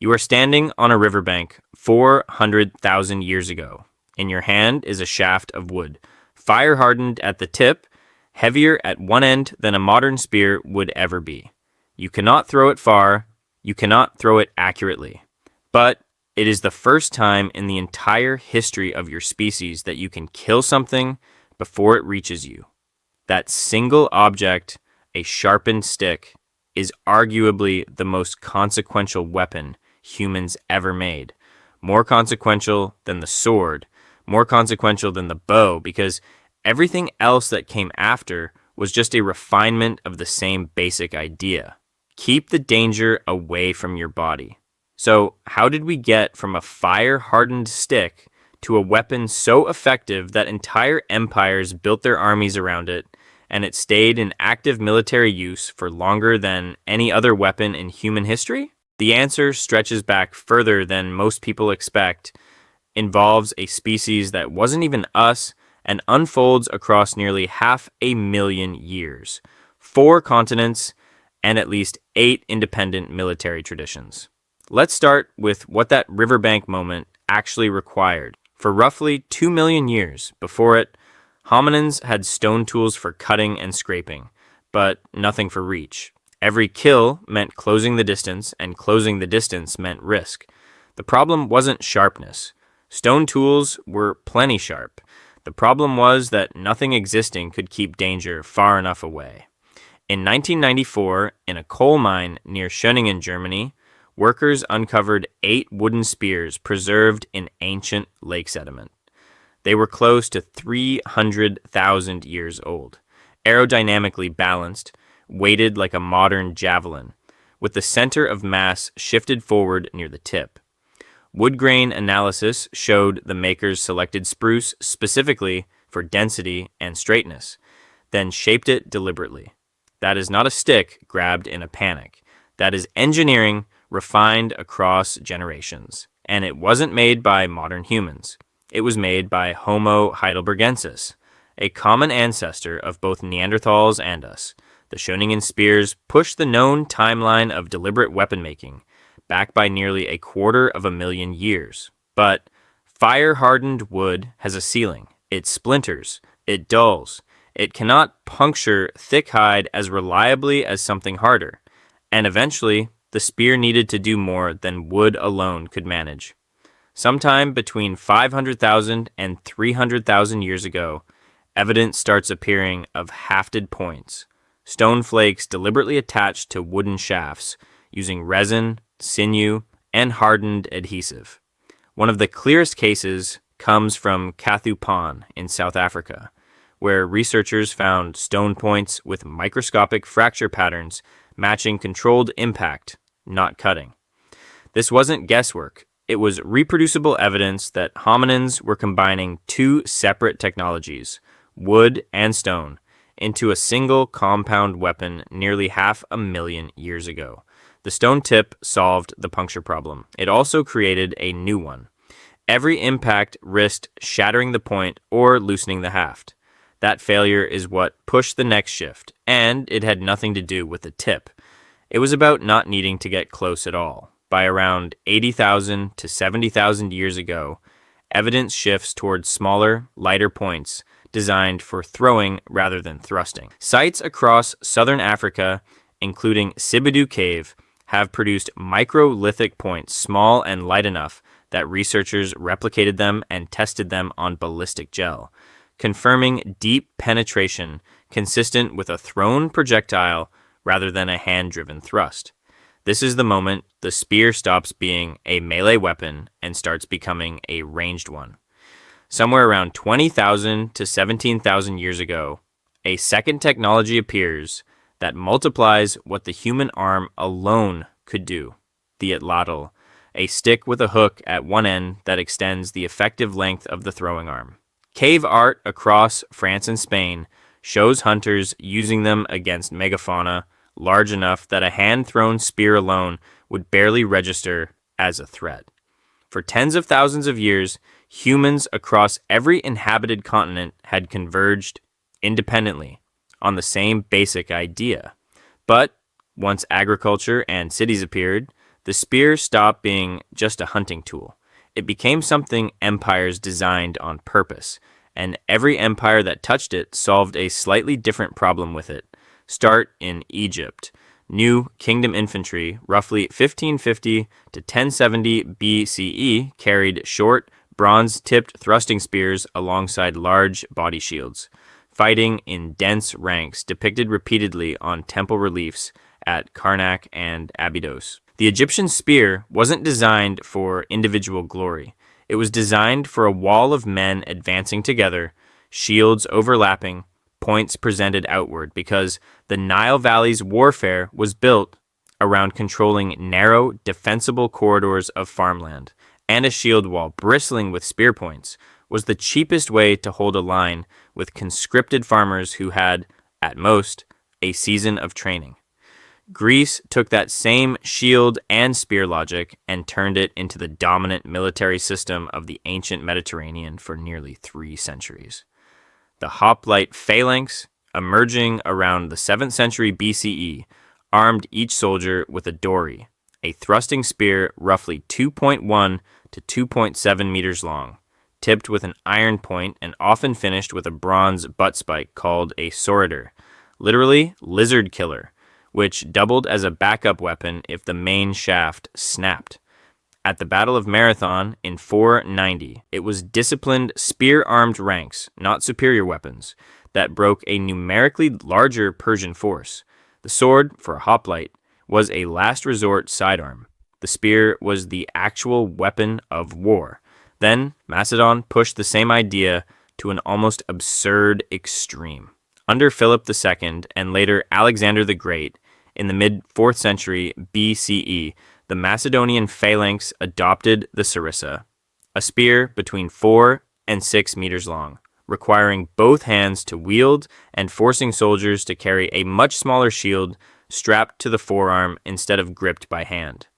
You are standing on a riverbank 400,000 years ago. In your hand is a shaft of wood, fire-hardened at the tip, heavier at one end than a modern spear would ever be. You cannot throw it far, you cannot throw it accurately. But it is the first time in the entire history of your species that you can kill something before it reaches you. That single object, a sharpened stick, is arguably the most consequential weapon humans ever made. More consequential than the sword, more consequential than the bow, because everything else that came after was just a refinement of the same basic idea. Keep the danger away from your body. So, how did we get from a fire-hardened stick to a weapon so effective that entire empires built their armies around it, and it stayed in active military use for longer than any other weapon in human history? The answer stretches back further than most people expect, involves a species that wasn't even us, and unfolds across nearly 500,000 years, 4 continents, and at least 8 independent military traditions. Let's start with what that riverbank moment actually required. For roughly 2 million years before it, hominins had stone tools for cutting and scraping, but nothing for reach. Every kill meant closing the distance, and closing the distance meant risk. The problem wasn't sharpness. Stone tools were plenty sharp. The problem was that nothing existing could keep danger far enough away. In 1994, in a coal mine near Schöningen, Germany, workers uncovered 8 wooden spears preserved in ancient lake sediment. They were close to 300,000 years old, aerodynamically balanced, weighted like a modern javelin, with the center of mass shifted forward near the tip. Wood grain analysis showed the makers selected spruce specifically for density and straightness, then shaped it deliberately. That is not a stick grabbed in a panic. That is engineering refined across generations. And it wasn't made by modern humans. It was made by Homo heidelbergensis, a common ancestor of both Neanderthals and us. The Schöningen spears pushed the known timeline of deliberate weapon making, back by nearly 250,000 years. But fire-hardened wood has a ceiling. It splinters. It dulls. It cannot puncture thick hide as reliably as something harder. And eventually, the spear needed to do more than wood alone could manage. Sometime between 500,000 and 300,000 years ago, evidence starts appearing of hafted points, stone flakes deliberately attached to wooden shafts using resin, sinew, and hardened adhesive. One of the clearest cases comes from Kathu Pan in South Africa, where researchers found stone points with microscopic fracture patterns matching controlled impact, not cutting. This wasn't guesswork. It was reproducible evidence that hominins were combining 2 separate technologies, wood and stone, into a single compound weapon nearly 500,000 years ago. The stone tip solved the puncture problem. It also created a new one. Every impact risked shattering the point or loosening the haft. That failure is what pushed the next shift, and it had nothing to do with the tip. It was about not needing to get close at all. By around 80,000 to 70,000 years ago, evidence shifts towards smaller, lighter points designed for throwing rather than thrusting. Sites across southern Africa, including Sibudu Cave, have produced microlithic points small and light enough that researchers replicated them and tested them on ballistic gel, confirming deep penetration consistent with a thrown projectile rather than a hand-driven thrust. This is the moment the spear stops being a melee weapon and starts becoming a ranged one. Somewhere around 20,000 to 17,000 years ago, a second technology appears that multiplies what the human arm alone could do, the Atlatl, a stick with a hook at one end that extends the effective length of the throwing arm. Cave art across France and Spain shows hunters using them against megafauna large enough that a hand-thrown spear alone would barely register as a threat. For tens of thousands of years, humans across every inhabited continent had converged independently on the same basic idea. But once agriculture and cities appeared, the spear stopped being just a hunting tool. It became something empires designed on purpose, and every empire that touched it solved a slightly different problem with it. Start in Egypt. New kingdom infantry, roughly 1550 to 1070 BCE, carried short, bronze-tipped thrusting spears alongside large body shields, fighting in dense ranks depicted repeatedly on temple reliefs at Karnak and Abydos. The Egyptian spear wasn't designed for individual glory. It was designed for a wall of men advancing together, shields overlapping, points presented outward, because the Nile Valley's warfare was built around controlling narrow, defensible corridors of farmland, and a shield wall bristling with spear points was the cheapest way to hold a line with conscripted farmers who had, at most, a season of training. Greece took that same shield and spear logic and turned it into the dominant military system of the ancient Mediterranean for nearly 3 centuries. The Hoplite phalanx, emerging around the 7th century BCE, armed each soldier with a dory, a thrusting spear roughly 2.1 to 2.7 meters long, tipped with an iron point and often finished with a bronze butt spike called a soriter, literally lizard killer, which doubled as a backup weapon if the main shaft snapped. At the Battle of Marathon in 490, it was disciplined spear-armed ranks, not superior weapons, that broke a numerically larger Persian force. The sword, for a hoplite, was a last resort sidearm. The spear was the actual weapon of war. Then, Macedon pushed the same idea to an almost absurd extreme. Under Philip II and later Alexander the Great, in the mid-4th century BCE, the Macedonian phalanx adopted the sarissa, a spear between 4 and 6 meters long, requiring both hands to wield and forcing soldiers to carry a much smaller shield strapped to the forearm instead of gripped by hand.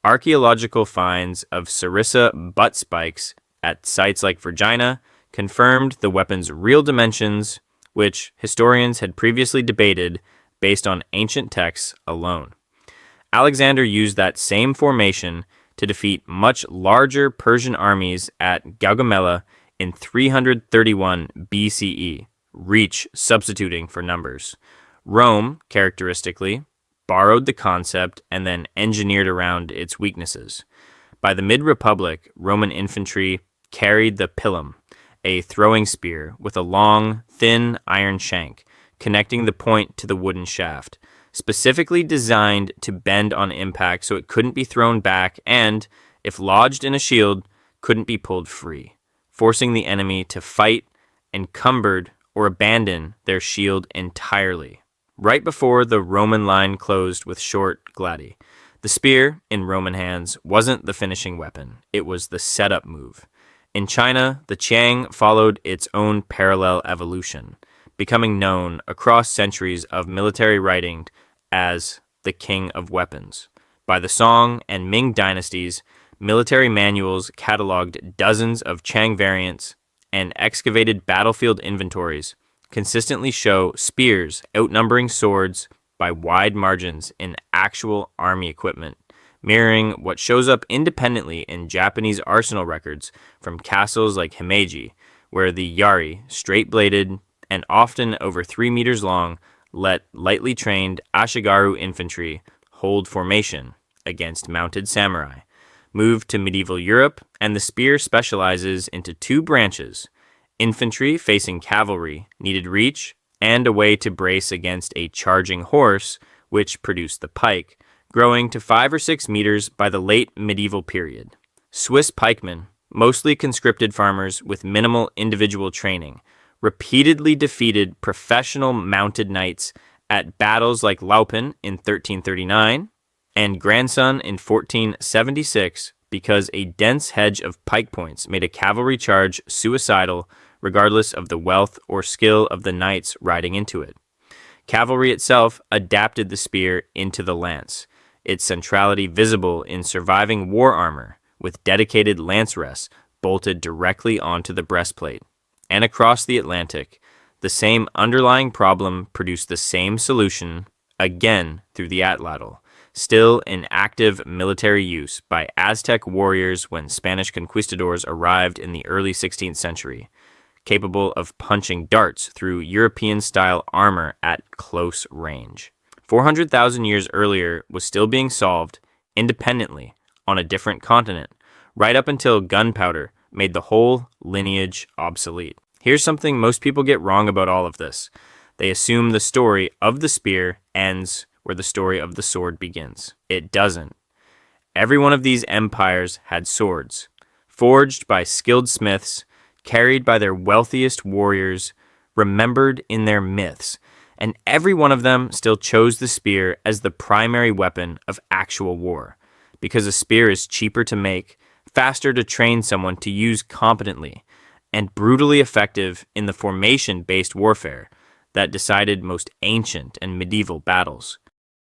Archaeological finds of sarissa butt spikes at sites like Virginia confirmed the weapon's real dimensions, which historians had previously debated based on ancient texts alone. Alexander used that same formation to defeat much larger Persian armies at Gaugamela in 331 BCE, reach substituting for numbers. Rome, characteristically, borrowed the concept and then engineered around its weaknesses. By the mid-Republic, Roman infantry carried the Pilum, a throwing spear with a long, thin iron shank, connecting the point to the wooden shaft, specifically designed to bend on impact so it couldn't be thrown back and, if lodged in a shield, couldn't be pulled free, forcing the enemy to fight encumbered or abandon their shield entirely. Right before the Roman line closed with short gladi, the spear, in Roman hands, wasn't the finishing weapon. It was the setup move. In China, the qiang followed its own parallel evolution, becoming known across centuries of military writing as the King of Weapons. By the Song and Ming dynasties, military manuals cataloged dozens of qiang variants, and excavated battlefield inventories consistently show spears outnumbering swords by wide margins in actual army equipment, mirroring what shows up independently in Japanese arsenal records from castles like Himeji, where the Yari, straight-bladed and often over 3 meters long, let lightly trained Ashigaru infantry hold formation against mounted samurai. Moved to medieval Europe, and the spear specializes into 2 branches. Infantry facing cavalry needed reach and a way to brace against a charging horse, which produced the pike, growing to 5 or 6 meters by the late medieval period. Swiss pikemen, mostly conscripted farmers with minimal individual training, repeatedly defeated professional mounted knights at battles like Laupen in 1339 and Grandson in 1476 because a dense hedge of pike points made a cavalry charge suicidal regardless of the wealth or skill of the knights riding into it. Cavalry itself adapted the spear into the lance, its centrality visible in surviving war armor with dedicated lance rests bolted directly onto the breastplate. And across the Atlantic, the same underlying problem produced the same solution, again through the Atlatl, still in active military use by Aztec warriors when Spanish conquistadors arrived in the early 16th century, capable of punching darts through European-style armor at close range. 400,000 years earlier was still being solved independently on a different continent, right up until gunpowder made the whole lineage obsolete. Here's something most people get wrong about all of this. They assume the story of the spear ends where the story of the sword begins. It doesn't. Every one of these empires had swords, forged by skilled smiths, carried by their wealthiest warriors, remembered in their myths, and every one of them still chose the spear as the primary weapon of actual war, because a spear is cheaper to make, faster to train someone to use competently, and brutally effective in the formation-based warfare that decided most ancient and medieval battles.